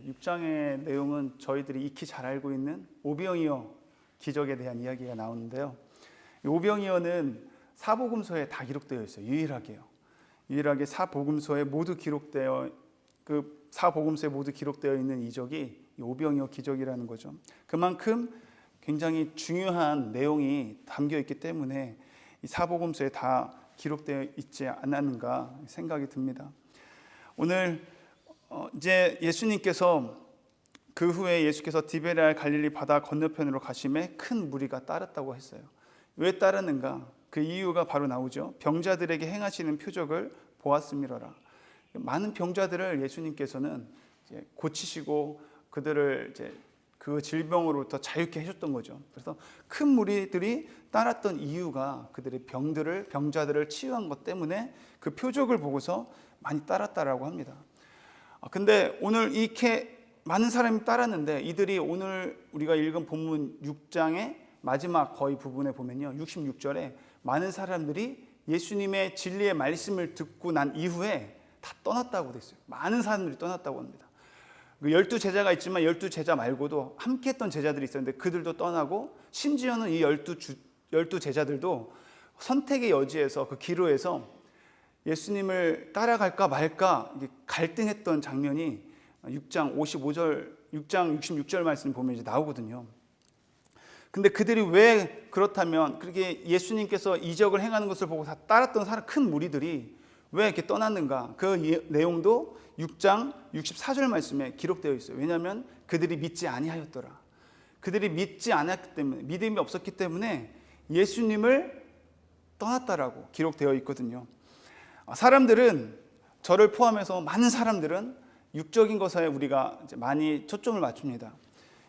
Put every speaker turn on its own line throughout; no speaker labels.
6장의 내용은 저희들이 익히 잘 알고 있는 오병이어 기적에 대한 이야기가 나오는데요. 오병이어는 사복음서에 다 기록되어 있어요. 유일하게 사복음서에 모두 기록되어 있는 이적이 오병이어 기적이라는 거죠. 그만큼 굉장히 중요한 내용이 담겨 있기 때문에 이 사복음서에 다 기록되어 있지 않았는가 생각이 듭니다. 오늘 이제 예수님께서 그 후에 예수께서 디베랴 갈릴리 바다 건너편으로 가심에 큰 무리가 따랐다고 했어요. 왜 따르는가? 그 이유가 바로 나오죠. 병자들에게 행하시는 표적을 보았음이로라. 많은 병자들을 예수님께서는 이제 고치시고 그들을 이제 그 질병으로부터 자유케 하셨던 거죠. 그래서 큰 무리들이 따랐던 이유가 그들의 병자들을 치유한 것 때문에 그 표적을 보고서 많이 따랐다라고 합니다. 근데 오늘 이렇게 많은 사람이 따랐는데 이들이 오늘 우리가 읽은 본문 6장의 마지막 거의 부분에 보면요, 66절에 많은 사람들이 예수님의 진리의 말씀을 듣고 난 이후에 다 떠났다고 됐어요. 많은 사람들이 떠났다고 합니다. 12제자가 있지만 12제자 말고도 함께 했던 제자들이 있었는데 그들도 떠나고, 심지어는 이 12제자들도 선택의 여지에서, 그 기로에서 예수님을 따라갈까 말까 갈등했던 장면이 6장 66절 말씀 보면 이제 나오거든요. 근데 그들이 왜 그렇다면, 그렇게 예수님께서 이적을 행하는 것을 보고 다 따랐던 큰 무리들이 왜 이렇게 떠났는가? 그 내용도 6장 64절 말씀에 기록되어 있어요. 왜냐하면 그들이 믿지 아니하였더라. 그들이 믿지 않았기 때문에, 믿음이 없었기 때문에 예수님을 떠났다라고 기록되어 있거든요. 사람들은, 저를 포함해서 많은 사람들은 육적인 것에 우리가 이제 많이 초점을 맞춥니다.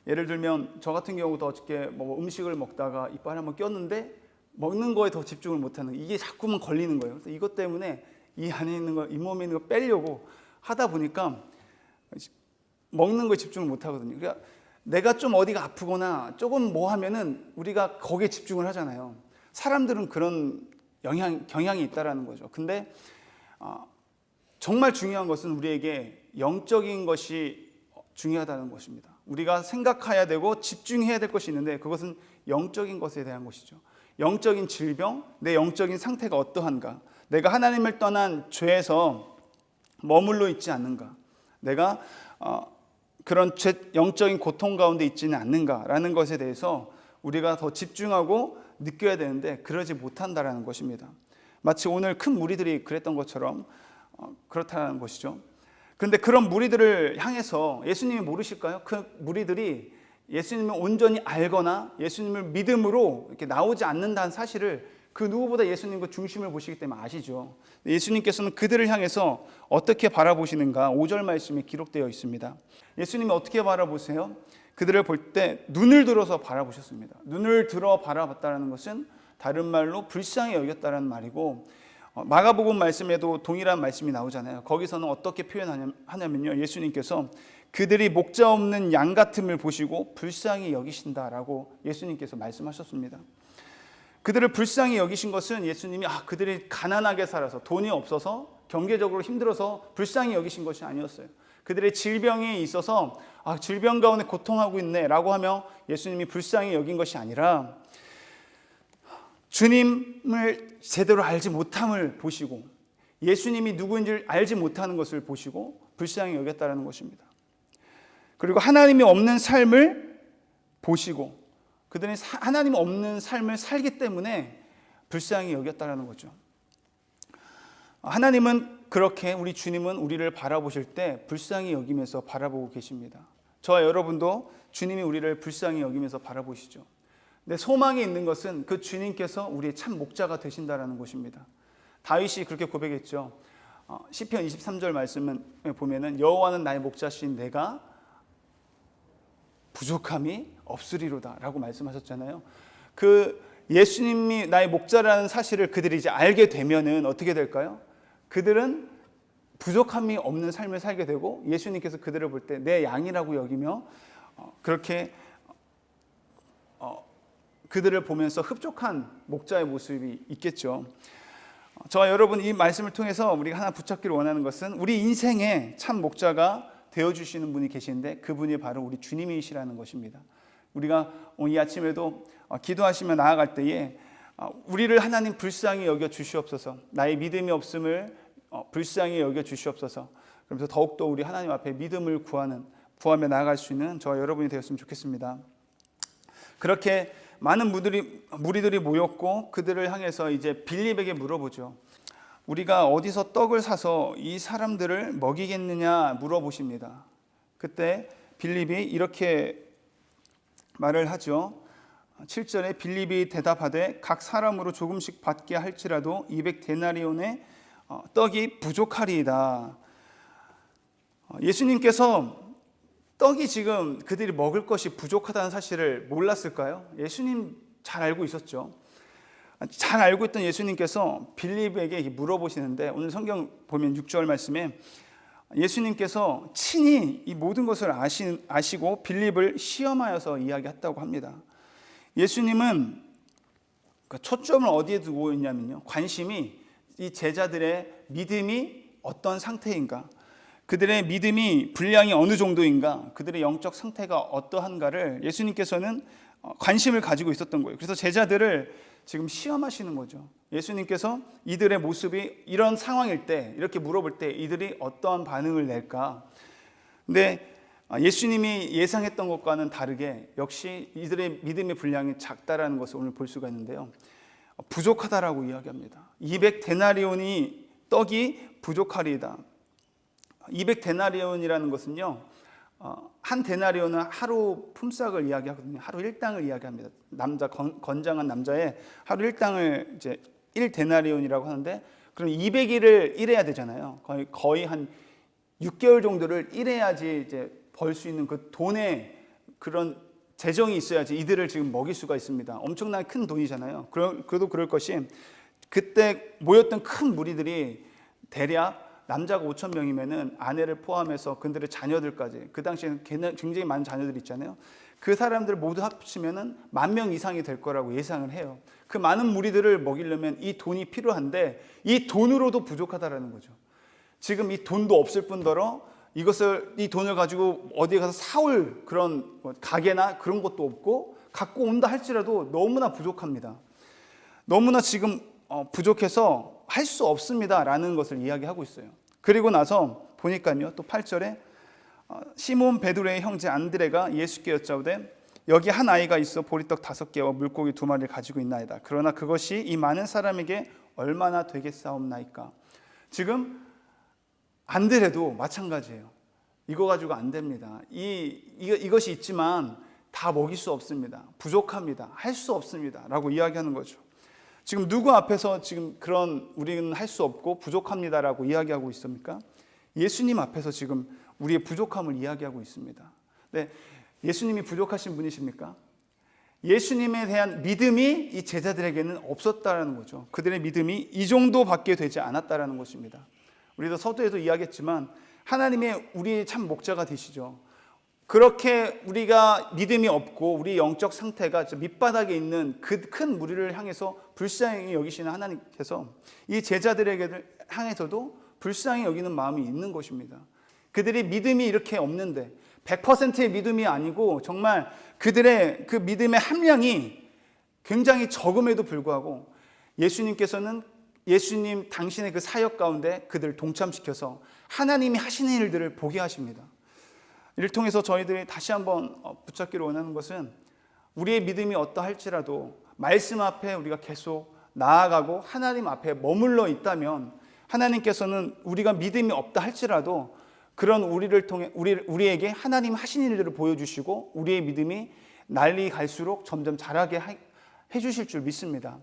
예를 들면 저 같은 경우도 어저께 음식을 먹다가 이빨에 한번 꼈는데 먹는 거에 더 집중을 못하는, 이게 자꾸만 걸리는 거예요. 그래서 이것 때문에 이 안에 있는 거, 이 몸에 있는 거 빼려고 하다 보니까 먹는 거에 집중을 못 하거든요. 그러니까 내가 좀 어디가 아프거나 조금 뭐 하면은 우리가 거기에 집중을 하잖아요. 사람들은 그런 경향이 있다라는 거죠. 근데 정말 중요한 것은 우리에게 영적인 것이 중요하다는 것입니다. 우리가 생각해야 되고 집중해야 될 것이 있는데 그것은 영적인 것에 대한 것이죠. 영적인 질병, 내 영적인 상태가 어떠한가, 내가 하나님을 떠난 죄에서 머물러 있지 않는가, 내가 그런 영적인 고통 가운데 있지는 않는가라는 것에 대해서 우리가 더 집중하고 느껴야 되는데 그러지 못한다라는 것입니다. 마치 오늘 큰 무리들이 그랬던 것처럼 그렇다는 것이죠. 그런데 그런 무리들을 향해서 예수님이 모르실까요? 그 무리들이 예수님을 온전히 알거나 예수님을 믿음으로 이렇게 나오지 않는다는 사실을 그 누구보다 예수님과 중심을 보시기 때문에 아시죠. 예수님께서는 그들을 향해서 어떻게 바라보시는가 5절 말씀에 기록되어 있습니다. 예수님이 어떻게 바라보세요? 그들을 볼 때 눈을 들어서 바라보셨습니다. 눈을 들어 바라봤다는 것은 다른 말로 불쌍히 여겼다는 말이고, 마가복음 말씀에도 동일한 말씀이 나오잖아요. 거기서는 어떻게 표현하냐면요, 예수님께서 그들이 목자 없는 양 같음을 보시고 불쌍히 여기신다라고 예수님께서 말씀하셨습니다. 그들을 불쌍히 여기신 것은 예수님이 그들이 가난하게 살아서 돈이 없어서 경제적으로 힘들어서 불쌍히 여기신 것이 아니었어요. 그들의 질병이 있어서 질병 가운데 고통하고 있네 라고 하며 예수님이 불쌍히 여긴 것이 아니라 주님을 제대로 알지 못함을 보시고 예수님이 누구인지를 알지 못하는 것을 보시고 불쌍히 여겼다는 것입니다. 그리고 하나님이 없는 삶을 보시고 그들은 하나님 없는 삶을 살기 때문에 불쌍히 여겼다는 거죠. 하나님은 그렇게, 우리 주님은 우리를 바라보실 때 불쌍히 여기면서 바라보고 계십니다. 저와 여러분도 주님이 우리를 불쌍히 여기면서 바라보시죠. 근데 소망이 있는 것은 그 주님께서 우리의 참 목자가 되신다는 것입니다. 다윗이 그렇게 고백했죠. 시편 23절 말씀을 보면은 여호와는 나의 목자신 내가 부족함이 없으리로다 라고 말씀하셨잖아요. 그 예수님이 나의 목자라는 사실을 그들이 이제 알게 되면은 어떻게 될까요? 그들은 부족함이 없는 삶을 살게 되고 예수님께서 그들을 볼 때 내 양이라고 여기며 그렇게 그들을 보면서 흡족한 목자의 모습이 있겠죠. 저와 여러분, 이 말씀을 통해서 우리가 하나 붙잡기를 원하는 것은 우리 인생의 참 목자가 되어주시는 분이 계신데 그분이 바로 우리 주님이시라는 것입니다. 우리가 오늘 이 아침에도 기도하시며 나아갈 때에 우리를 하나님 불쌍히 여겨 주시옵소서, 나의 믿음이 없음을 불쌍히 여겨 주시옵소서. 그러면서 더욱더 우리 하나님 앞에 믿음을 구하며 나아갈 수 있는 저와 여러분이 되었으면 좋겠습니다. 그렇게 많은 무리들이 모였고 그들을 향해서 이제 빌립에게 물어보죠. 우리가 어디서 떡을 사서 이 사람들을 먹이겠느냐 물어보십니다. 그때 빌립이 이렇게 말을 하죠. 7절에 빌립이 대답하되 각 사람으로 조금씩 받게 할지라도 200데나리온의 떡이 부족하리이다. 예수님께서 떡이 지금 그들이 먹을 것이 부족하다는 사실을 몰랐을까요? 예수님 잘 알고 있었죠. 잘 알고 있던 예수님께서 빌립에게 물어보시는데, 오늘 성경 보면 6절 말씀에 예수님께서 친히 이 모든 것을 아시고 빌립을 시험하여서 이야기했다고 합니다. 예수님은 초점을 어디에 두고 있냐면요, 관심이 이 제자들의 믿음이 어떤 상태인가, 그들의 믿음이 분량이 어느 정도인가, 그들의 영적 상태가 어떠한가를 예수님께서는 관심을 가지고 있었던 거예요. 그래서 제자들을 지금 시험하시는 거죠. 예수님께서 이들의 모습이 이런 상황일 때, 이렇게 물어볼 때 이들이 어떠한 반응을 낼까. 근데 예수님이 예상했던 것과는 다르게 역시 이들의 믿음의 분량이 작다라는 것을 오늘 볼 수가 있는데요, 부족하다라고 이야기합니다. 200데나리온이 떡이 부족하리이다. 200데나리온이라는 것은요, 한 데나리온은 하루 품삯을 이야기하거든요. 하루 일당을 이야기합니다. 건장한 남자의 하루 일당을 이제 1데나리온이라고 하는데, 그럼 200일을 일해야 되잖아요. 거의 한 6개월 정도를 일해야지 이제 벌 수 있는 그 돈의 그런 재정이 있어야지 이들을 지금 먹일 수가 있습니다. 엄청나게 큰 돈이잖아요. 그래도 그럴 것이, 그때 모였던 큰 무리들이 대략 남자가 5,000명이면은 아내를 포함해서 그들의 자녀들까지, 그 당시에는 굉장히 많은 자녀들이 있잖아요. 그 사람들 모두 합치면은 10,000명 이상이 될 거라고 예상을 해요. 그 많은 무리들을 먹이려면 이 돈이 필요한데 이 돈으로도 부족하다라는 거죠. 지금 이 돈도 없을 뿐더러 이 돈을 가지고 어디에 가서 사올 그런 가게나 그런 것도 없고, 갖고 온다 할지라도 너무나 부족합니다. 너무나 지금 부족해서 할 수 없습니다라는 것을 이야기하고 있어요. 그리고 나서 보니까요, 또 8절에 시몬 베드로의 형제 안드레가 예수께 여짜오되 여기 한 아이가 있어 보리떡 5개와 물고기 2마리를 가지고 있나이다. 그러나 그것이 이 많은 사람에게 얼마나 되겠사옵나이까. 지금 안드레도 마찬가지예요. 이거 가지고 안 됩니다. 이것이 있지만 다 먹일 수 없습니다. 부족합니다. 할 수 없습니다. 라고 이야기하는 거죠. 지금 누구 앞에서 지금 그런 우리는 할 수 없고 부족합니다라고 이야기하고 있습니까? 예수님 앞에서 지금 우리의 부족함을 이야기하고 있습니다. 네, 예수님이 부족하신 분이십니까? 예수님에 대한 믿음이 이 제자들에게는 없었다라는 거죠. 그들의 믿음이 이 정도밖에 되지 않았다라는 것입니다. 우리도 서두에도 이야기했지만 하나님의 우리의 참 목자가 되시죠. 그렇게 우리가 믿음이 없고 우리 영적 상태가 밑바닥에 있는 그 큰 무리를 향해서 불쌍히 여기시는 하나님께서 이 제자들에게 향해서도 불쌍히 여기는 마음이 있는 것입니다. 그들이 믿음이 이렇게 없는데 100%의 믿음이 아니고 정말 그들의 그 믿음의 함량이 굉장히 적음에도 불구하고 예수님께서는 예수님 당신의 그 사역 가운데 그들을 동참시켜서 하나님이 하시는 일들을 보게 하십니다. 이를 통해서 저희들이 다시 한번 붙잡기를 원하는 것은, 우리의 믿음이 어떠할지라도 말씀 앞에 우리가 계속 나아가고 하나님 앞에 머물러 있다면 하나님께서는 우리가 믿음이 없다 할지라도 그런 우리를 통해 우리에게 하나님 하신 일들을 보여주시고 우리의 믿음이 날이 갈수록 점점 자라게 해주실 줄 믿습니다.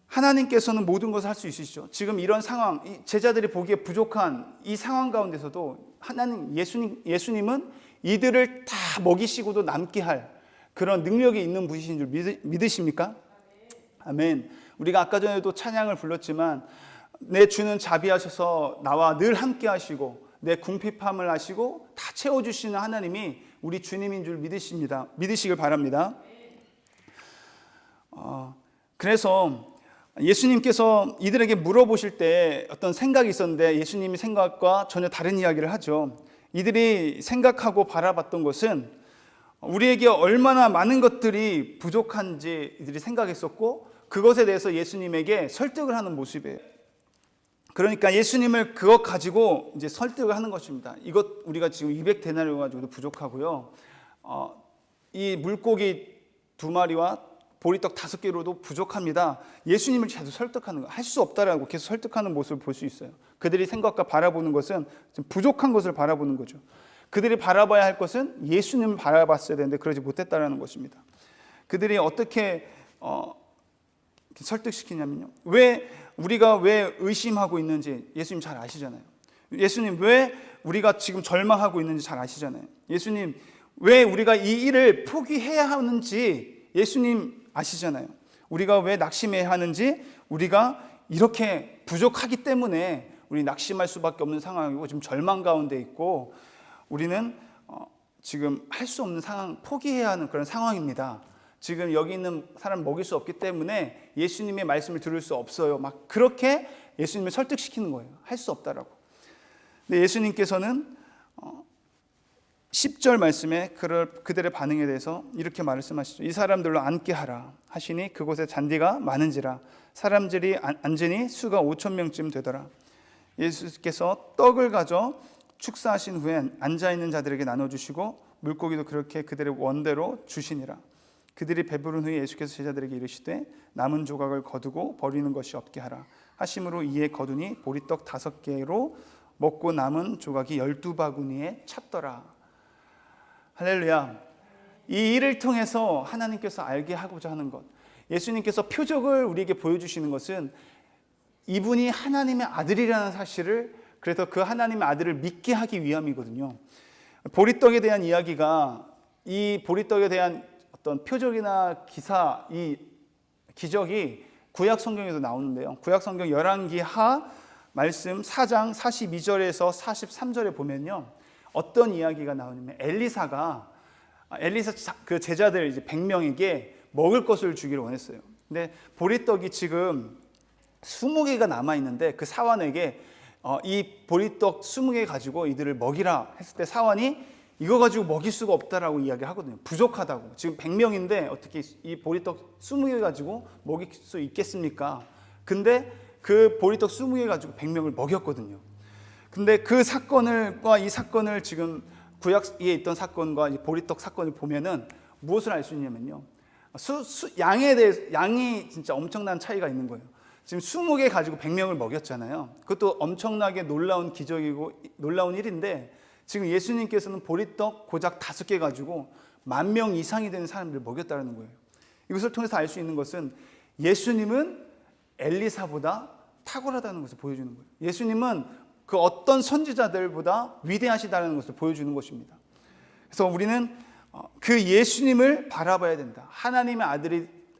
하나님께서는 모든 것을 할 수 있으시죠. 지금 이런 상황, 제자들이 보기에 부족한 이 상황 가운데서도 하나님, 예수님은 이들을 다 먹이시고도 남게 할 그런 능력이 있는 분이신 줄 믿으십니까? 아멘. 우리가 아까 전에도 찬양을 불렀지만, 내 주는 자비하셔서 나와 늘 함께 하시고 내 궁핍함을 아시고 다 채워주시는 하나님이 우리 주님인 줄 믿으시길 바랍니다. 그래서 예수님께서 이들에게 물어보실 때 어떤 생각이 있었는데 예수님이 생각과 전혀 다른 이야기를 하죠. 이들이 생각하고 바라봤던 것은 우리에게 얼마나 많은 것들이 부족한지 이들이 생각했었고, 그것에 대해서 예수님에게 설득을 하는 모습이에요. 그러니까 예수님을 그것 가지고 이제 설득을 하는 것입니다. 이것 우리가 지금 200데나리온 가지고도 부족하고요. 이 물고기 2마리와 보리떡 5개로도 부족합니다. 예수님을 계속 설득하는 거, 할 수 없다라고 계속 설득하는 모습을 볼 수 있어요. 그들이 생각과 바라보는 것은 부족한 것을 바라보는 거죠. 그들이 바라봐야 할 것은 예수님을 바라봤어야 되는데 그러지 못했다라는 것입니다. 그들이 어떻게 설득시키냐면요. 우리가 왜 의심하고 있는지 예수님 잘 아시잖아요. 예수님 왜 우리가 지금 절망하고 있는지 잘 아시잖아요. 예수님 왜 우리가 이 일을 포기해야 하는지 예수님 아시잖아요. 우리가 왜 낙심해야 하는지, 우리가 이렇게 부족하기 때문에 우리 낙심할 수밖에 없는 상황이고 지금 절망 가운데 있고 우리는 지금 할 수 없는 상황, 포기해야 하는 그런 상황입니다. 지금 여기 있는 사람 먹일 수 없기 때문에 예수님의 말씀을 들을 수 없어요. 막 그렇게 예수님을 설득시키는 거예요. 할 수 없다라고. 근데 예수님께서는 10절 말씀에 그들의 반응에 대해서 이렇게 말씀하시죠. 이 사람들로 앉게 하라 하시니 그곳에 잔디가 많은지라 사람들이 앉으니 수가 5,000명쯤 되더라. 예수께서 떡을 가져 축사하신 후엔 앉아있는 자들에게 나눠주시고 물고기도 그렇게 그들의 원대로 주시니라. 그들이 배부른 후에 예수께서 제자들에게 이르시되 남은 조각을 거두고 버리는 것이 없게 하라 하심으로 이에 거두니 보리떡 5개로 먹고 남은 조각이 12바구니에 찼더라. 할렐루야. 이 일을 통해서 하나님께서 알게 하고자 하는 것, 예수님께서 표적을 우리에게 보여주시는 것은 이분이 하나님의 아들이라는 사실을, 그래서 그 하나님의 아들을 믿게 하기 위함이거든요. 보리떡에 대한 이야기가, 이 보리떡에 대한 어떤 표적이나 기사, 이 기적이 구약 성경에도 나오는데요. 구약 성경 열왕기하 말씀 4장 42절에서 43절에 보면요, 어떤 이야기가 나오냐면 엘리사 그 제자들 이제 100명에게 먹을 것을 주기를 원했어요. 근데 보리떡이 지금 20개가 남아 있는데 그 사환에게 이 보리떡 20개 가지고 이들을 먹이라 했을 때 사환이 이거 가지고 먹일 수가 없다라고 이야기를 하거든요. 부족하다고. 지금 100명인데 어떻게 이 보리떡 20개 가지고 먹일 수 있겠습니까? 근데 그 보리떡 20개 가지고 100명을 먹였거든요. 근데 그 사건과 이 사건을 지금 구약에 있던 사건과 이 보리떡 사건을 보면은 무엇을 알 수 있냐면요. 양이 진짜 엄청난 차이가 있는 거예요. 지금 20개 가지고 100명을 먹였잖아요. 그것도 엄청나게 놀라운 기적이고 놀라운 일인데 지금 예수님께서는 보리떡 고작 5개 가지고 10,000명 이상이 되는 사람들을 먹였다는 거예요. 이것을 통해서 알 수 있는 것은 예수님은 엘리사보다 탁월하다는 것을 보여주는 거예요. 예수님은 그 어떤 선지자들보다 위대하시다는 것을 보여주는 것입니다. 그래서 우리는 그 예수님을 바라봐야 된다. 하나님의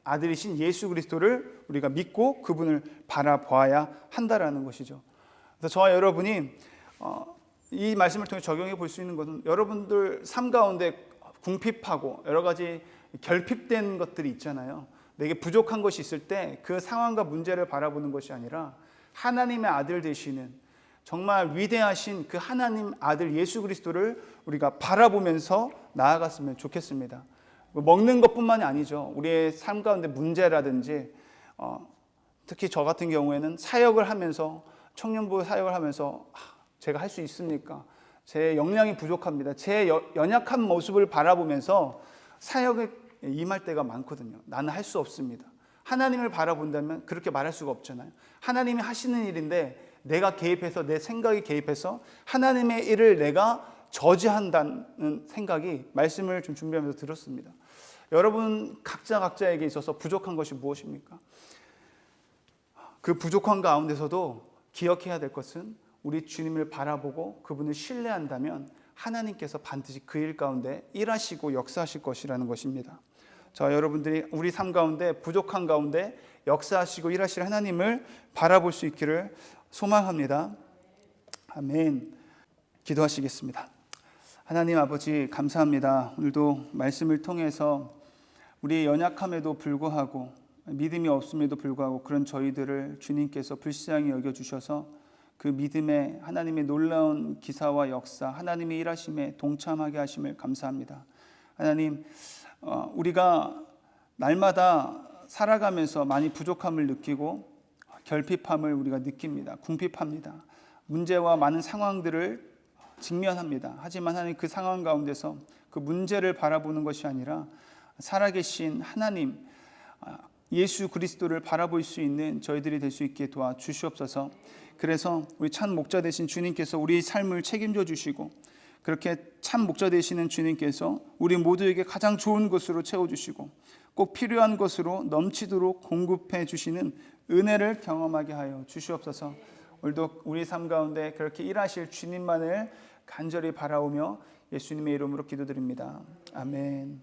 아들이신 예수 그리스도를 우리가 믿고 그분을 바라봐야 한다라는 것이죠. 그래서 저와 여러분이 이 말씀을 통해 적용해 볼 수 있는 것은 여러분들 삶 가운데 궁핍하고 여러 가지 결핍된 것들이 있잖아요. 내게 부족한 것이 있을 때 그 상황과 문제를 바라보는 것이 아니라 하나님의 아들 되시는 정말 위대하신 그 하나님 아들 예수 그리스도를 우리가 바라보면서 나아갔으면 좋겠습니다. 먹는 것뿐만이 아니죠. 우리의 삶 가운데 문제라든지 특히 저 같은 경우에는 사역을 하면서 청년부 사역을 하면서 제가 할 수 있습니까? 제 역량이 부족합니다. 제 연약한 모습을 바라보면서 사역에 임할 때가 많거든요. 나는 할 수 없습니다. 하나님을 바라본다면 그렇게 말할 수가 없잖아요. 하나님이 하시는 일인데 내가 개입해서 내 생각이 개입해서 하나님의 일을 내가 저지한다는 생각이 말씀을 좀 준비하면서 들었습니다. 여러분 각자에게 있어서 부족한 것이 무엇입니까? 그 부족한 가운데서도 기억해야 될 것은 우리 주님을 바라보고 그분을 신뢰한다면 하나님께서 반드시 그 일 가운데 일하시고 역사하실 것이라는 것입니다. 자, 여러분들이 우리 삶 가운데 부족한 가운데 역사하시고 일하실 하나님을 바라볼 수 있기를 소망합니다. 아멘. 기도하시겠습니다. 하나님 아버지 감사합니다. 오늘도 말씀을 통해서 우리의 연약함에도 불구하고 믿음이 없음에도 불구하고 그런 저희들을 주님께서 불쌍히 여겨주셔서 그 믿음에 하나님의 놀라운 기사와 역사, 하나님의 일하심에 동참하게 하심을 감사합니다. 하나님, 우리가 날마다 살아가면서 많이 부족함을 느끼고 결핍함을 우리가 느낍니다. 궁핍합니다. 문제와 많은 상황들을 직면합니다. 하지만 하나님, 그 상황 가운데서 그 문제를 바라보는 것이 아니라 살아계신 하나님, 예수 그리스도를 바라볼 수 있는 저희들이 될 수 있게 도와주시옵소서. 그래서 우리 참 목자 되신 주님께서 우리 삶을 책임져 주시고, 그렇게 참 목자 되시는 주님께서 우리 모두에게 가장 좋은 것으로 채워주시고 꼭 필요한 것으로 넘치도록 공급해 주시는 은혜를 경험하게 하여 주시옵소서. 오늘도 우리 삶 가운데 그렇게 일하실 주님만을 간절히 바라오며 예수님의 이름으로 기도드립니다. 아멘.